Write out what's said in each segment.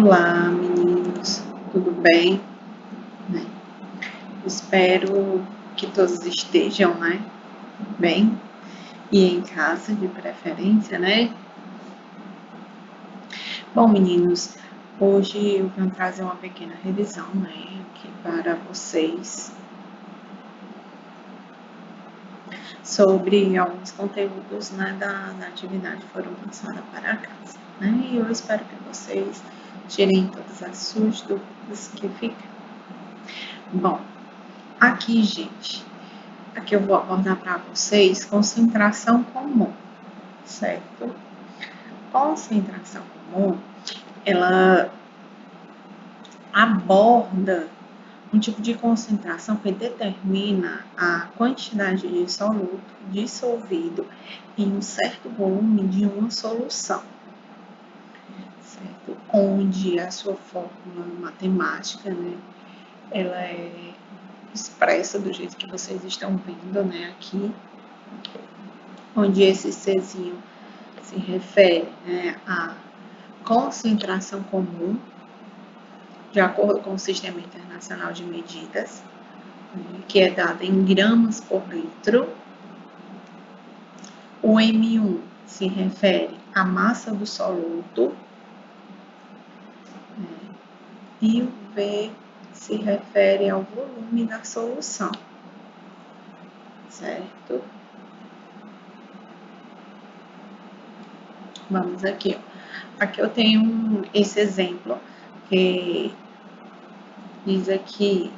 Olá, meninos, tudo bem? Né? Espero que todos estejam, né, bem e em casa, de preferência, né? Bom, meninos, hoje eu venho trazer uma pequena revisão, né, aqui para vocês sobre alguns conteúdos, né, da atividade que foram passadas para casa, né? E eu espero que vocês tirem todas as suas dúvidas que ficam. Bom, aqui, gente, aqui eu vou abordar para vocês concentração comum, certo? Concentração comum, ela aborda um tipo de concentração que determina a quantidade de soluto dissolvido em um certo volume de uma solução, certo? Onde a sua fórmula matemática, né, ela é expressa do jeito que vocês estão vendo, né, aqui, onde esse Czinho se refere, né, à concentração comum, de acordo com o Sistema Internacional de Medidas, que é dada em gramas por litro. O M1 se refere à massa do soluto, e o V se refere ao volume da solução, certo? Vamos aqui, ó. Aqui eu tenho esse exemplo que diz aqui,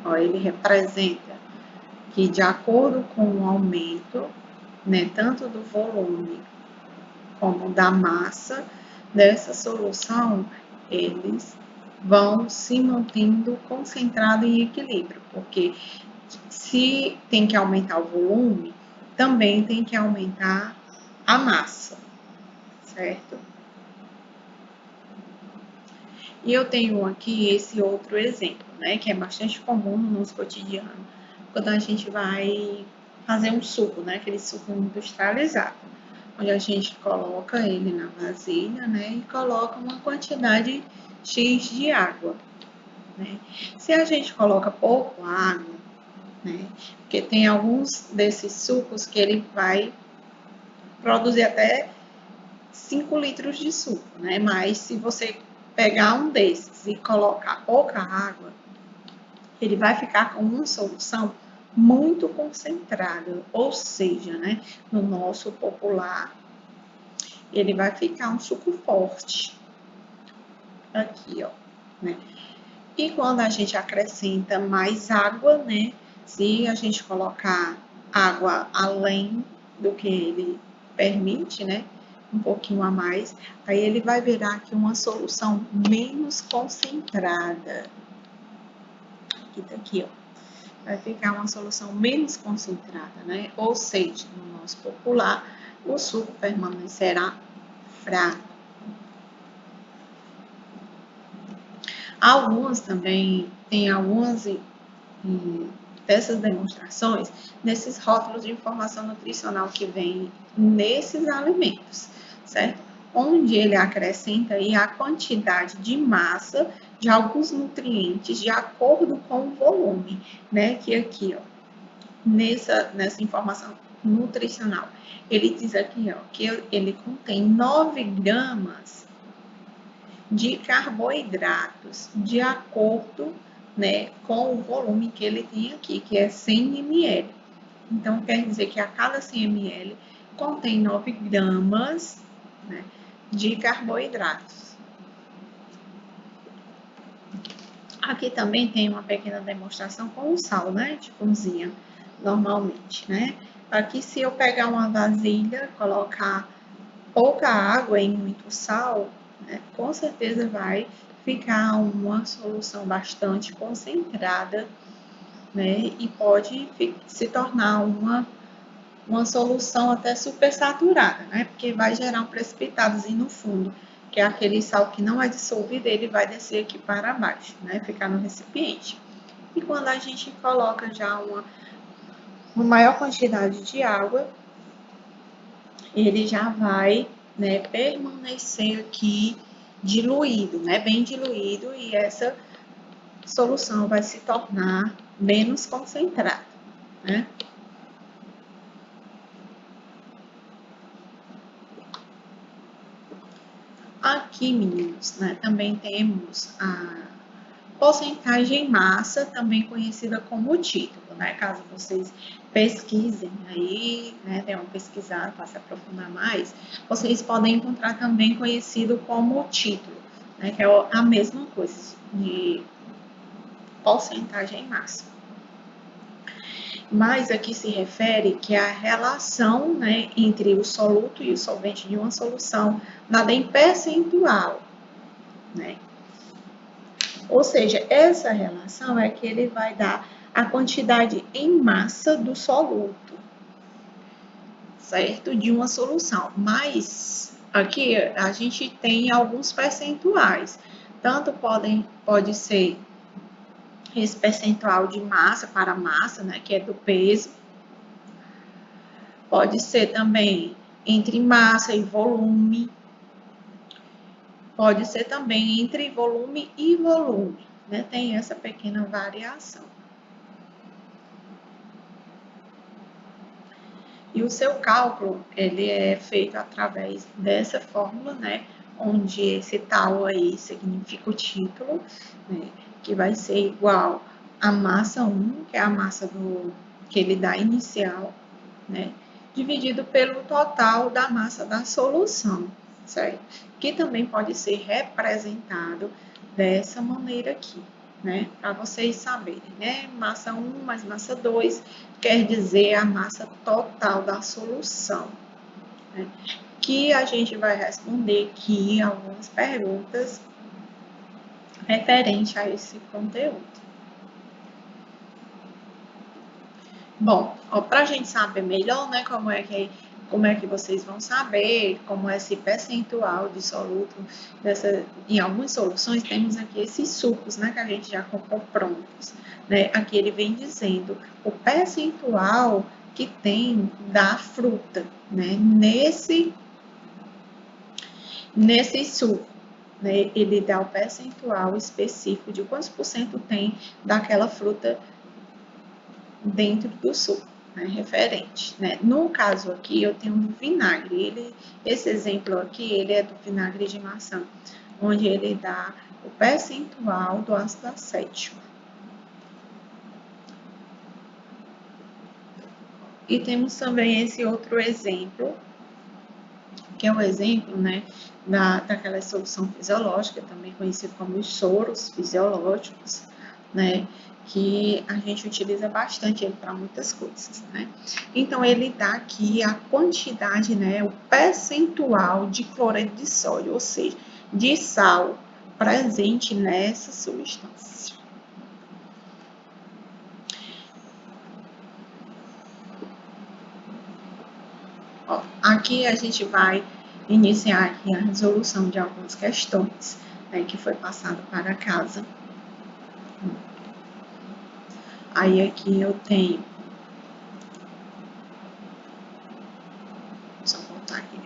ó, ele representa que de acordo com o aumento, né, tanto do volume como da massa dessa solução, eles vão se mantendo concentrados em equilíbrio, porque se tem que aumentar o volume, também tem que aumentar a massa, certo? E eu tenho aqui esse outro exemplo, né, que é bastante comum no nosso cotidiano, quando a gente vai fazer um suco, né, aquele suco industrializado, onde a gente coloca ele na vasilha, né, e coloca uma quantidade X de água, né. Se a gente coloca pouco água, né, porque tem alguns desses sucos que ele vai produzir até 5 litros de suco, né, mas se você pegar um desses e colocar pouca água, ele vai ficar com uma solução muito concentrada, ou seja, né, no nosso popular, ele vai ficar um suco forte. Aqui, ó, né? E quando a gente acrescenta mais água, né, se a gente colocar água além do que ele permite, né, um pouquinho a mais, aí ele vai virar aqui uma solução menos concentrada. Aqui tá aqui, ó. Vai ficar uma solução menos concentrada, né? Ou seja, no nosso popular, o suco permanecerá fraco. Algumas também, tem algumas dessas demonstrações, nesses rótulos de informação nutricional que vem nesses alimentos, certo? Onde ele acrescenta aí a quantidade de massa de alguns nutrientes de acordo com o volume, né? Que aqui, ó, nessa informação nutricional, ele diz aqui, ó, que ele contém 9 gramas de carboidratos de acordo, né, com o volume que ele tem aqui, que é 100 ml. Então, quer dizer que a cada 100 ml contém 9 gramas, né, de carboidratos. Aqui também tem uma pequena demonstração com o sal, né, de cozinha, normalmente, né. Aqui, se eu pegar uma vasilha, colocar pouca água e muito sal, né, com certeza vai ficar uma solução bastante concentrada, né, e pode se tornar uma solução até supersaturada, né, porque vai gerar um precipitadozinho no fundo, que é aquele sal que não é dissolvido, ele vai descer aqui para baixo, né, ficar no recipiente. E quando a gente coloca já uma maior quantidade de água, ele já vai, né, permanecer aqui diluído, né? Bem diluído, e essa solução vai se tornar menos concentrada, né? Aqui, meninos, né, também temos a porcentagem massa, também conhecida como título, né? Caso vocês pesquisem aí, né, tenham pesquisado para se aprofundar mais, vocês podem encontrar também conhecido como título, né, que é a mesma coisa de porcentagem massa. Mas aqui se refere que a relação, né, entre o soluto e o solvente de uma solução dada em percentual, né? Ou seja, essa relação é que ele vai dar a quantidade em massa do soluto, certo? De uma solução. Mas aqui a gente tem alguns percentuais. Tanto pode ser esse percentual de massa para massa, né, que é do peso. Pode ser também entre massa e volume. Pode ser também entre volume e volume, né? Tem essa pequena variação. E o seu cálculo, ele é feito através dessa fórmula, né? Onde esse tal aí significa o título, né? Que vai ser igual a massa 1, que é a massa que ele dá inicial, né? Dividido pelo total da massa da solução, certo? Que também pode ser representado dessa maneira aqui, né? Para vocês saberem, né? Massa 1 mais massa 2 quer dizer a massa total da solução, né? Que a gente vai responder aqui algumas perguntas referente a esse conteúdo. Bom, para a gente saber melhor, né, como é que vocês vão saber como é esse percentual de soluto em algumas soluções temos aqui esses sucos, né, que a gente já comprou prontos, né? Aqui ele vem dizendo o percentual que tem da fruta, né, nesse suco, né? Ele dá o percentual específico de quantos por cento tem daquela fruta dentro do suco, né, referente, né? No caso aqui, eu tenho um vinagre. Esse exemplo aqui, ele é do vinagre de maçã, onde ele dá o percentual do ácido acético. E temos também esse outro exemplo, que é o exemplo, né, daquela solução fisiológica, também conhecido como os soros fisiológicos, né, que a gente utiliza bastante ele para muitas coisas, né. Então, ele dá aqui a quantidade, né, o percentual de cloreto de sódio, ou seja, de sal presente nessa substância. Ó, aqui a gente vai iniciar aqui a resolução de algumas questões, né, que foi passado para casa. Aí aqui eu tenho, só voltar aqui,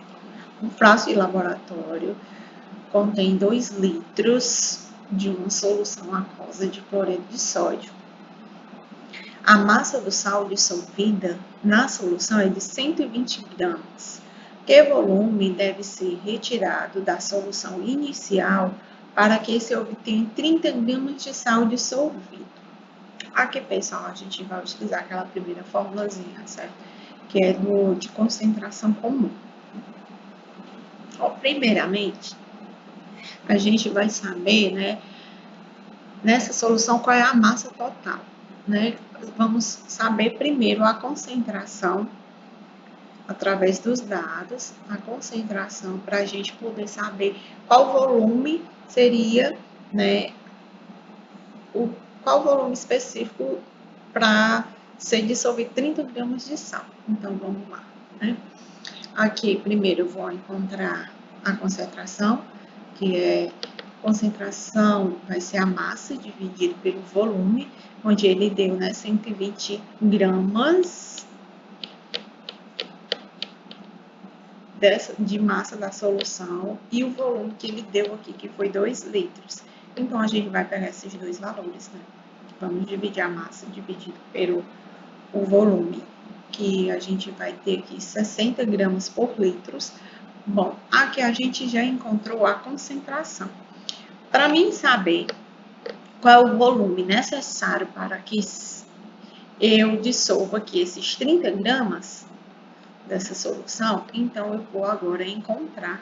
um frasco de laboratório contém 2 litros de uma solução aquosa de cloreto de sódio. A massa do sal dissolvida na solução é de 120 gramas. Que volume deve ser retirado da solução inicial para que se obtenha 30 gramas de sal dissolvido? Aqui, pessoal, a gente vai utilizar aquela primeira formulazinha, certo? Que é de concentração comum. Ó, primeiramente, a gente vai saber, né, nessa solução qual é a massa total, né? Vamos saber primeiro a concentração através dos dados, a concentração para a gente poder saber qual volume seria, né, qual volume específico para ser dissolvido 30 gramas de sal. Então, vamos lá, né? Aqui, primeiro, eu vou encontrar a concentração, que é concentração vai ser a massa dividido pelo volume, onde ele deu, né, 120 gramas de massa da solução e o volume que ele deu aqui, que foi 2 litros. Então, a gente vai pegar esses dois valores, né? Vamos dividir a massa dividido pelo o volume, que a gente vai ter aqui 60 gramas por litro. Bom, aqui a gente já encontrou a concentração. Para mim saber qual é o volume necessário para que eu dissolva aqui esses 30 gramas dessa solução, então eu vou agora encontrar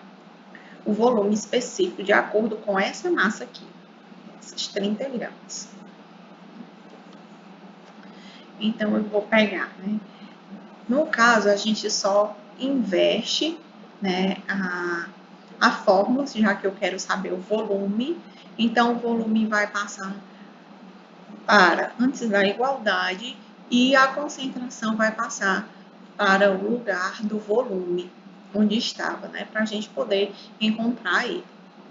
o volume específico de acordo com essa massa aqui, esses 30 gramas. Então, eu vou pegar, né? No caso, a gente só inverte, né, a fórmula, já que eu quero saber o volume. Então, o volume vai passar para antes da igualdade e a concentração vai passar para o lugar do volume onde estava, né, para a gente poder encontrar ele,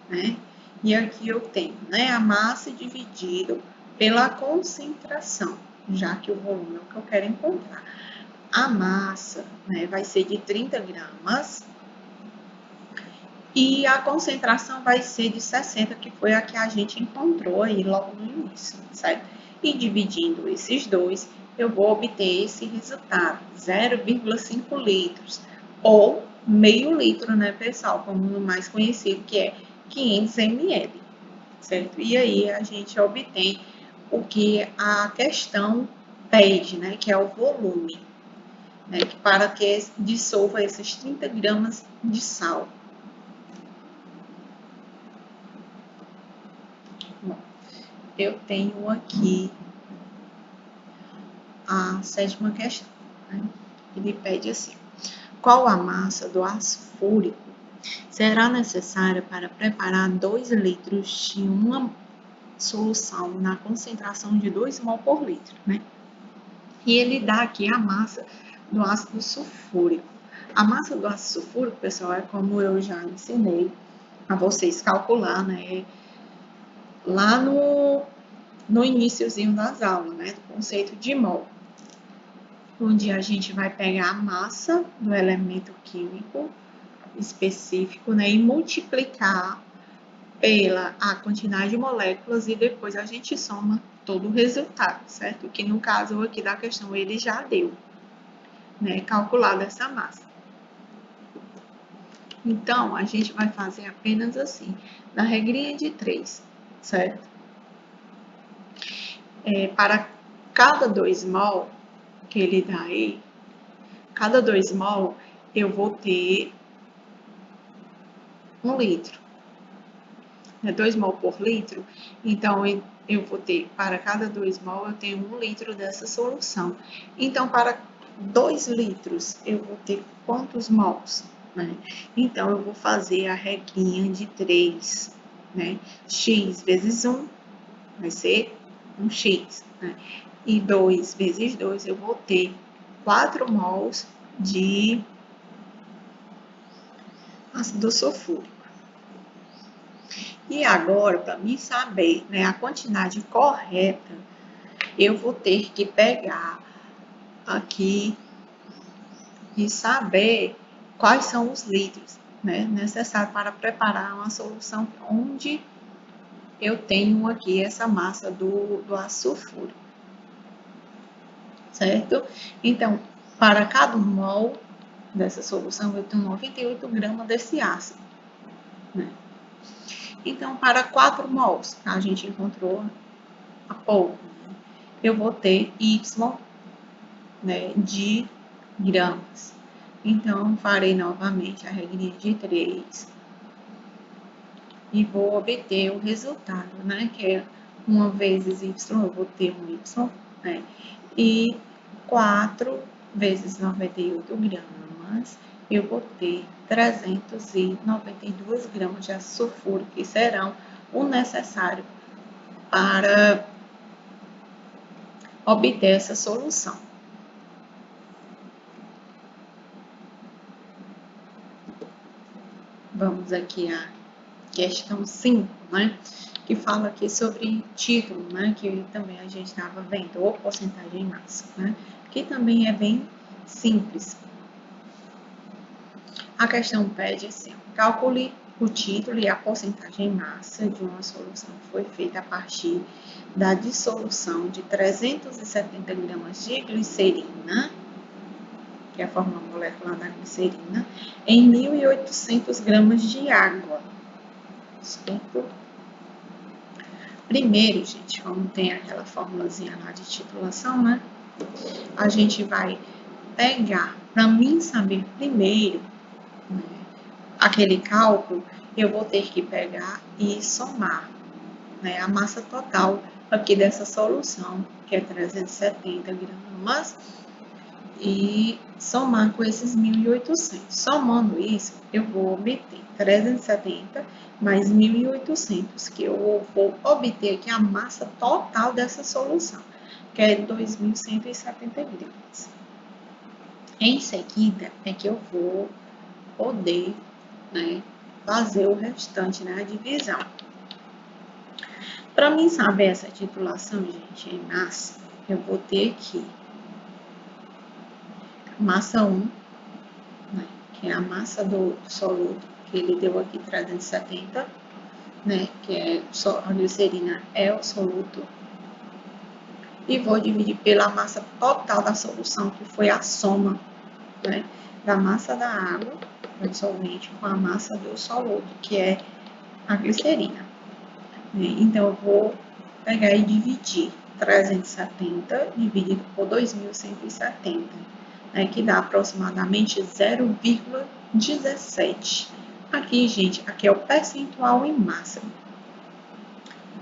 né? E aqui eu tenho, né, a massa dividido pela concentração, já que o volume é o que eu quero encontrar. A massa, né, vai ser de 30 gramas e a concentração vai ser de 60, que foi a que a gente encontrou aí logo no início, certo? E dividindo esses dois, eu vou obter esse resultado, 0,5 litros, ou meio litro, né, pessoal, como o mais conhecido, que é 500 ml, certo? E aí a gente obtém o que a questão pede, né, que é o volume, né, para que dissolva esses 30 gramas de sal. Bom, eu tenho aqui a sétima questão, né? Ele pede assim: qual a massa do ácido fúrico será necessária para preparar 2 litros de uma solução na concentração de 2 mol por litro, né? E ele dá aqui a massa do ácido sulfúrico. A massa do ácido sulfúrico, pessoal, é como eu já ensinei a vocês calcular, né? Lá no iniciozinho das aulas, né? Do conceito de mol, onde a gente vai pegar a massa do elemento químico específico, né? E multiplicar pela a quantidade de moléculas e depois a gente soma todo o resultado, certo? Que no caso aqui da questão ele já deu, né? Calculado essa massa. Então, a gente vai fazer apenas assim, na regrinha de 3, certo? Para cada 2 mol que ele dá aí, cada 2 mol eu vou ter 1 litro. 2 mol por litro, então eu vou ter, para cada 2 mol, eu tenho 1 litro dessa solução. Então, para 2 litros, eu vou ter quantos mols? Né? Então, eu vou fazer a regrinha de 3, né? X vezes 1 vai ser 1x, né? E 2 vezes 2, eu vou ter 4 mols de ácido sulfúrico. E agora, para mim saber, né, a quantidade correta, eu vou ter que pegar aqui e saber quais são os litros, né, necessários para preparar uma solução onde eu tenho aqui essa massa do ácido sulfúrico, certo? Então, para cada mol dessa solução, eu tenho 98 gramas desse ácido, né? Então, para 4 mols, a gente encontrou há pouco, eu vou ter Y, né, de gramas. Então, farei novamente a regrinha de 3 e vou obter o resultado, né, que é 1 vezes Y, eu vou ter um Y, né, e 4 vezes 98 gramas, eu vou ter 392 gramas de ácido sulfúrico, que serão o necessário para obter essa solução. Vamos aqui à questão 5, né? Que fala aqui sobre título, né? Que também a gente estava vendo, ou porcentagem máxima, né? Que também é bem simples. A questão pede assim, calcule o título e a porcentagem em massa de uma solução que foi feita a partir da dissolução de 370 gramas de glicerina, que é a fórmula molecular da glicerina, em 1.800 gramas de água, certo? Primeiro, gente, como tem aquela formulazinha lá de titulação, né? A gente vai pegar, para mim saber primeiro, né, aquele cálculo, eu vou ter que pegar e somar, né, a massa total aqui dessa solução, que é 370 gramas, e somar com esses 1.800. Somando isso, eu vou obter 370 mais 1.800, que eu vou obter aqui a massa total dessa solução, que é 2.170 gramas. Em seguida, é que eu vou poder, né, fazer o restante, né, a divisão. Para mim saber essa titulação, gente, em massa, eu vou ter aqui massa 1, né, que é a massa do soluto, que ele deu aqui 370, né, que é a glicerina é o soluto, e vou dividir pela massa total da solução, que foi a soma, né, da massa da água, do solvente, com a massa do soluto, que é a glicerina. Então, eu vou pegar e dividir 370 dividido por 2.170, né, que dá aproximadamente 0,17. Aqui, gente, aqui é o percentual em massa.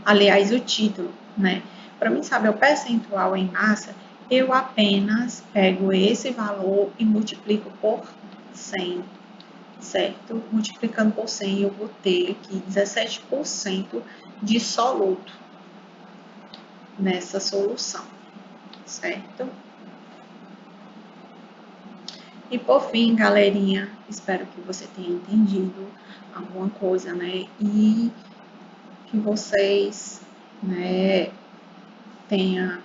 Aliás, o título, né? Para mim saber o percentual em massa, eu apenas pego esse valor e multiplico por 100, certo? Multiplicando por 100, eu vou ter aqui 17% de soluto nessa solução, certo? E por fim, galerinha, espero que você tenha entendido alguma coisa, né? E que vocês, né, tenham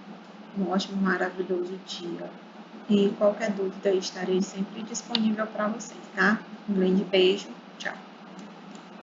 um ótimo, maravilhoso dia. E qualquer dúvida, estarei sempre disponível para vocês, tá? Um grande beijo, tchau!